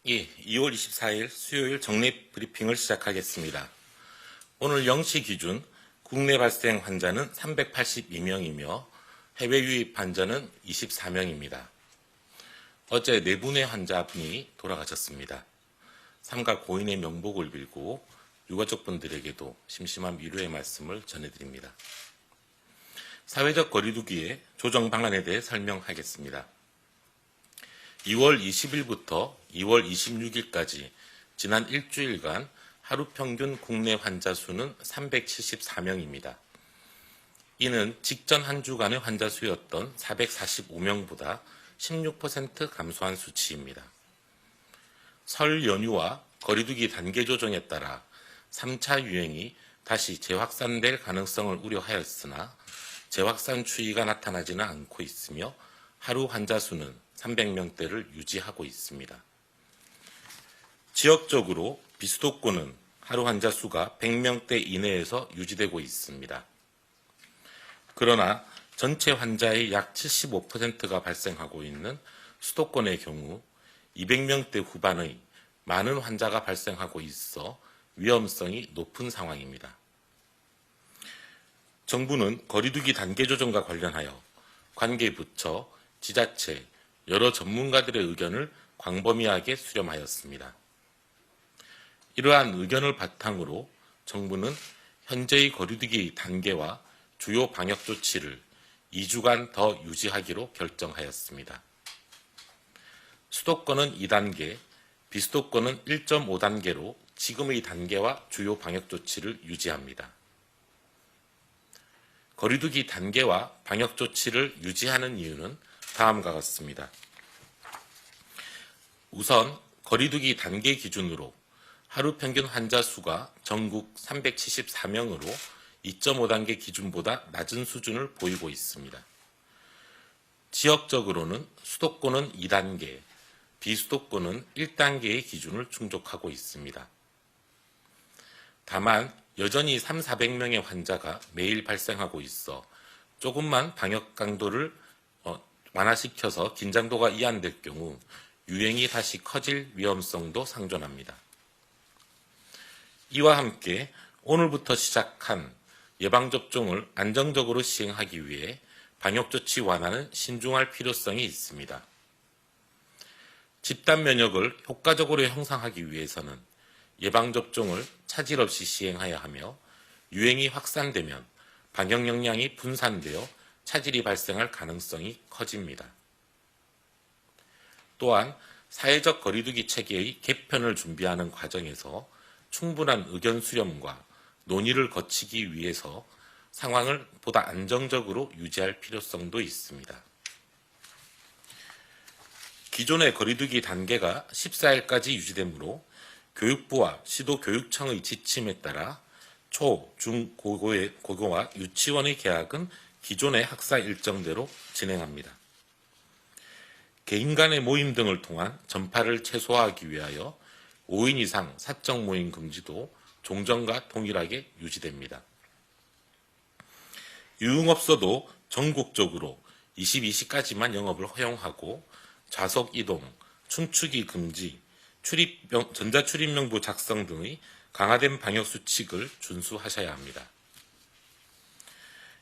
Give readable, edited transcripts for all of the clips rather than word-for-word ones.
예, 2월 24일 수요일 정례 브리핑을 시작하겠습니다. 오늘 0시 기준 국내 발생 환자는 382명이며 해외 유입 환자는 24명입니다. 어제 4분의 환자분이 돌아가셨습니다. 삼가 고인의 명복을 빌고 유가족분들에게도 심심한 위로의 말씀을 전해드립니다. 사회적 거리두기의 조정 방안에 대해 설명하겠습니다. 2월 20일부터 2월 26일까지 지난 일주일간 하루 평균 국내 환자 수는 374명입니다. 이는 직전 한 주간의 환자 수였던 445명보다 16% 감소한 수치입니다. 설 연휴와 거리두기 단계 조정에 따라 3차 유행이 다시 재확산될 가능성을 우려하였으나 재확산 추이가 나타나지는 않고 있으며 하루 환자 수는 300명대를 유지하고 있습니다. 지역적으로 비수도권은 하루 환자 수가 100명대 이내에서 유지되고 있습니다. 그러나 전체 환자의 약 75%가 발생하고 있는 수도권의 경우 200명대 후반의 많은 환자가 발생하고 있어 위험성이 높은 상황입니다. 정부는 거리두기 단계 조정과 관련하여 관계부처, 지자체, 여러 전문가들의 의견을 광범위하게 수렴하였습니다. 이러한 의견을 바탕으로 정부는 현재의 거리두기 단계와 주요 방역 조치를 2주간 더 유지하기로 결정하였습니다. 수도권은 2단계, 비수도권은 1.5단계로 지금의 단계와 주요 방역 조치를 유지합니다. 거리두기 단계와 방역 조치를 유지하는 이유는 다음과 같습니다. 우선 거리두기 단계 기준으로 하루 평균 환자 수가 전국 374명으로 2.5단계 기준보다 낮은 수준을 보이고 있습니다. 지역적으로는 수도권은 2단계, 비수도권은 1단계의 기준을 충족하고 있습니다. 다만 여전히 300~400명의 환자가 매일 발생하고 있어 조금만 방역 강도를 완화시켜서 긴장도가 이완될 경우 유행이 다시 커질 위험성도 상존합니다. 이와 함께 오늘부터 시작한 예방접종을 안정적으로 시행하기 위해 방역조치 완화는 신중할 필요성이 있습니다. 집단 면역을 효과적으로 형성하기 위해서는 예방접종을 차질 없이 시행해야 하며 유행이 확산되면 방역 역량이 분산되어 차질이 발생할 가능성이 커집니다. 또한 사회적 거리두기 체계의 개편을 준비하는 과정에서 충분한 의견 수렴과 논의를 거치기 위해서 상황을 보다 안정적으로 유지할 필요성도 있습니다. 기존의 거리두기 단계가 14일까지 유지되므로 교육부와 시도교육청의 지침에 따라 초, 중, 고교와 유치원의 개학은 기존의 학사 일정대로 진행합니다. 개인 간의 모임 등을 통한 전파를 최소화하기 위하여 5인 이상 사적 모임 금지도 종전과 동일하게 유지됩니다. 유흥업소도 전국적으로 22시까지만 영업을 허용하고 좌석 이동, 춤추기 금지, 전자출입명부 작성 등의 강화된 방역수칙을 준수하셔야 합니다.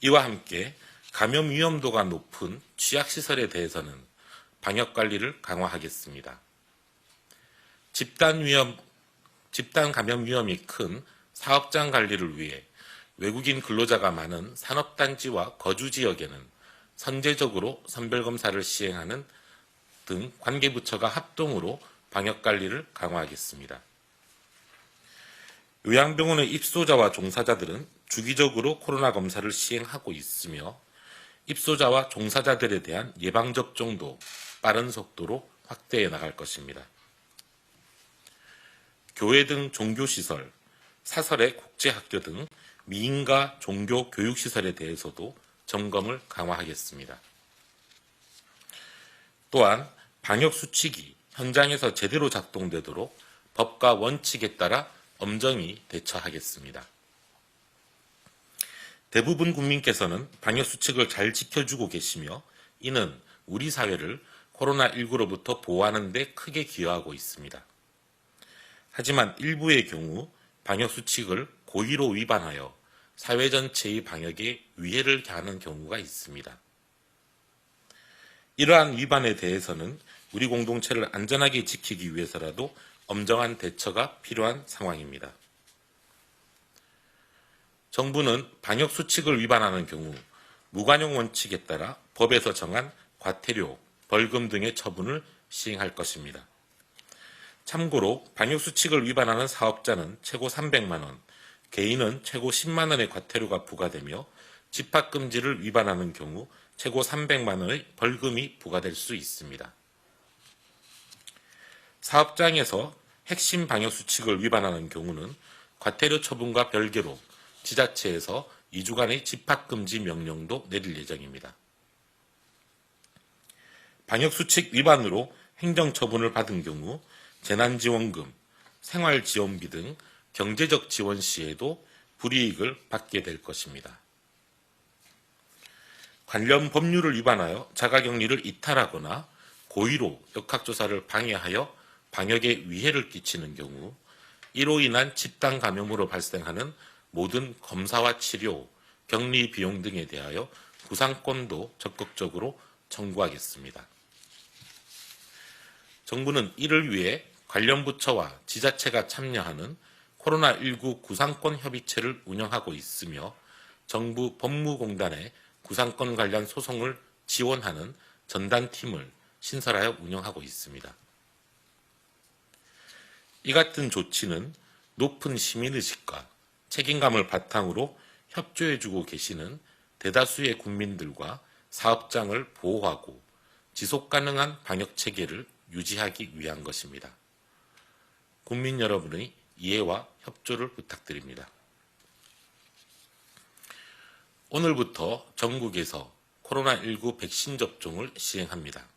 이와 함께 감염 위험도가 높은 취약시설에 대해서는 방역관리를 강화하겠습니다. 집단 감염 위험이 큰 사업장 관리를 위해 외국인 근로자가 많은 산업단지와 거주지역에는 선제적으로 선별검사를 시행하는 등 관계부처가 합동으로 방역관리를 강화하겠습니다. 요양병원의 입소자와 종사자들은 주기적으로 코로나 검사를 시행하고 있으며 입소자와 종사자들에 대한 예방접종도 빠른 속도로 확대해 나갈 것입니다. 교회 등 종교시설, 사설의 국제학교 등 미인과 종교 교육시설에 대해서도 점검을 강화하겠습니다. 또한 방역수칙이 현장에서 제대로 작동되도록 법과 원칙에 따라 엄정히 대처하겠습니다. 대부분 국민께서는 방역수칙을 잘 지켜주고 계시며 이는 우리 사회를 코로나19로부터 보호하는 데 크게 기여하고 있습니다. 하지만 일부의 경우 방역수칙을 고의로 위반하여 사회 전체의 방역에 위해를 가하는 경우가 있습니다. 이러한 위반에 대해서는 우리 공동체를 안전하게 지키기 위해서라도 엄정한 대처가 필요한 상황입니다. 정부는 방역수칙을 위반하는 경우 무관용 원칙에 따라 법에서 정한 과태료, 벌금 등의 처분을 시행할 것입니다. 참고로 방역수칙을 위반하는 사업자는 최고 300만 원, 개인은 최고 10만 원의 과태료가 부과되며 집합금지를 위반하는 경우 최고 300만 원의 벌금이 부과될 수 있습니다. 사업장에서 핵심 방역수칙을 위반하는 경우는 과태료 처분과 별개로 지자체에서 2주간의 집합금지 명령도 내릴 예정입니다. 방역수칙 위반으로 행정처분을 받은 경우 재난지원금, 생활지원비 등 경제적 지원 시에도 불이익을 받게 될 것입니다. 관련 법률을 위반하여 자가격리를 이탈하거나 고의로 역학조사를 방해하여 방역에 위해를 끼치는 경우 이로 인한 집단 감염으로 발생하는 모든 검사와 치료, 격리 비용 등에 대하여 구상권도 적극적으로 청구하겠습니다. 정부는 이를 위해 관련 부처와 지자체가 참여하는 코로나19 구상권 협의체를 운영하고 있으며 정부 법무공단에 구상권 관련 소송을 지원하는 전담팀을 신설하여 운영하고 있습니다. 이 같은 조치는 높은 시민의식과 책임감을 바탕으로 협조해주고 계시는 대다수의 국민들과 사업장을 보호하고 지속가능한 방역체계를 유지하기 위한 것입니다. 국민 여러분의 이해와 협조를 부탁드립니다. 오늘부터 전국에서 코로나19 백신 접종을 시행합니다.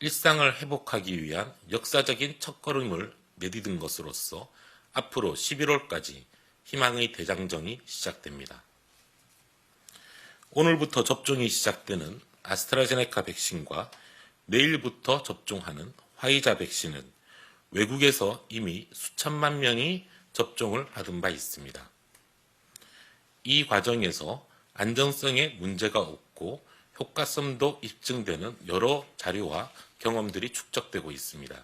일상을 회복하기 위한 역사적인 첫걸음을 내디딘 것으로서 앞으로 11월까지 희망의 대장정이 시작됩니다. 오늘부터 접종이 시작되는 아스트라제네카 백신과 내일부터 접종하는 화이자 백신은 외국에서 이미 수천만 명이 접종을 받은 바 있습니다. 이 과정에서 안전성에 문제가 없고 효과성도 입증되는 여러 자료와 경험들이 축적되고 있습니다.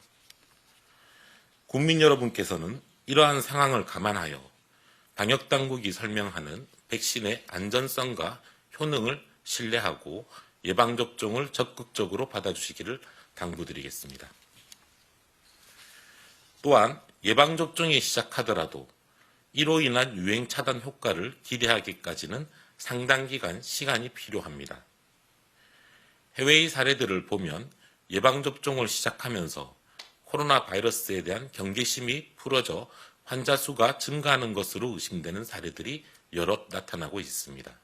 국민 여러분께서는 이러한 상황을 감안하여 방역당국이 설명하는 백신의 안전성과 효능을 신뢰하고 예방접종을 적극적으로 받아주시기를 당부드리겠습니다. 또한 예방접종이 시작하더라도 이로 인한 유행 차단 효과를 기대하기까지는 상당 기간 시간이 필요합니다. 해외의 사례들을 보면 예방접종을 시작하면서 코로나 바이러스에 대한 경계심이 풀어져 환자 수가 증가하는 것으로 의심되는 사례들이 여럿 나타나고 있습니다.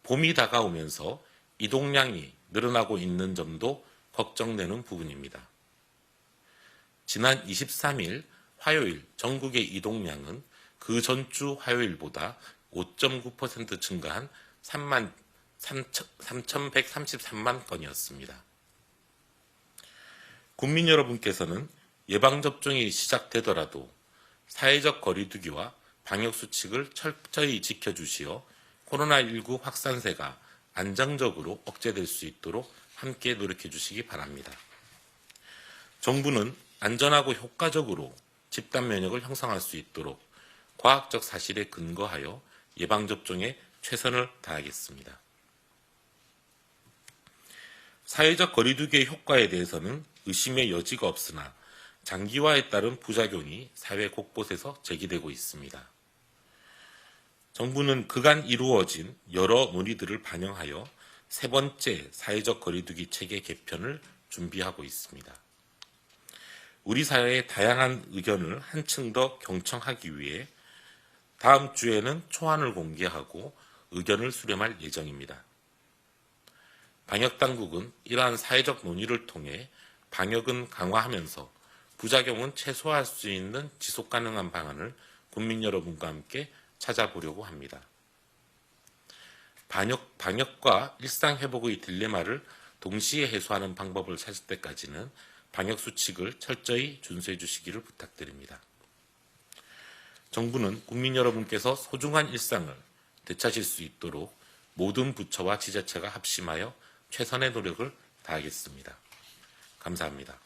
봄이 다가오면서 이동량이 늘어나고 있는 점도 걱정되는 부분입니다. 지난 23일 화요일 전국의 이동량은 그 전주 화요일보다 5.9% 증가한 3,133만 건이었습니다. 국민 여러분께서는 예방접종이 시작되더라도 사회적 거리두기와 방역수칙을 철저히 지켜주시어 코로나19 확산세가 안정적으로 억제될 수 있도록 함께 노력해 주시기 바랍니다. 정부는 안전하고 효과적으로 집단 면역을 형성할 수 있도록 과학적 사실에 근거하여 예방접종에 최선을 다하겠습니다. 사회적 거리두기의 효과에 대해서는 의심의 여지가 없으나 장기화에 따른 부작용이 사회 곳곳에서 제기되고 있습니다. 정부는 그간 이루어진 여러 논의들을 반영하여 세 번째 사회적 거리두기 체계 개편을 준비하고 있습니다. 우리 사회의 다양한 의견을 한층 더 경청하기 위해 다음 주에는 초안을 공개하고 의견을 수렴할 예정입니다. 방역당국은 이러한 사회적 논의를 통해 방역은 강화하면서 부작용은 최소화할 수 있는 지속가능한 방안을 국민 여러분과 함께 찾아보려고 합니다. 방역과 일상 회복의 딜레마를 동시에 해소하는 방법을 찾을 때까지는 방역 수칙을 철저히 준수해 주시기를 부탁드립니다. 정부는 국민 여러분께서 소중한 일상을 되찾을 수 있도록 모든 부처와 지자체가 합심하여 최선의 노력을 다하겠습니다. 감사합니다.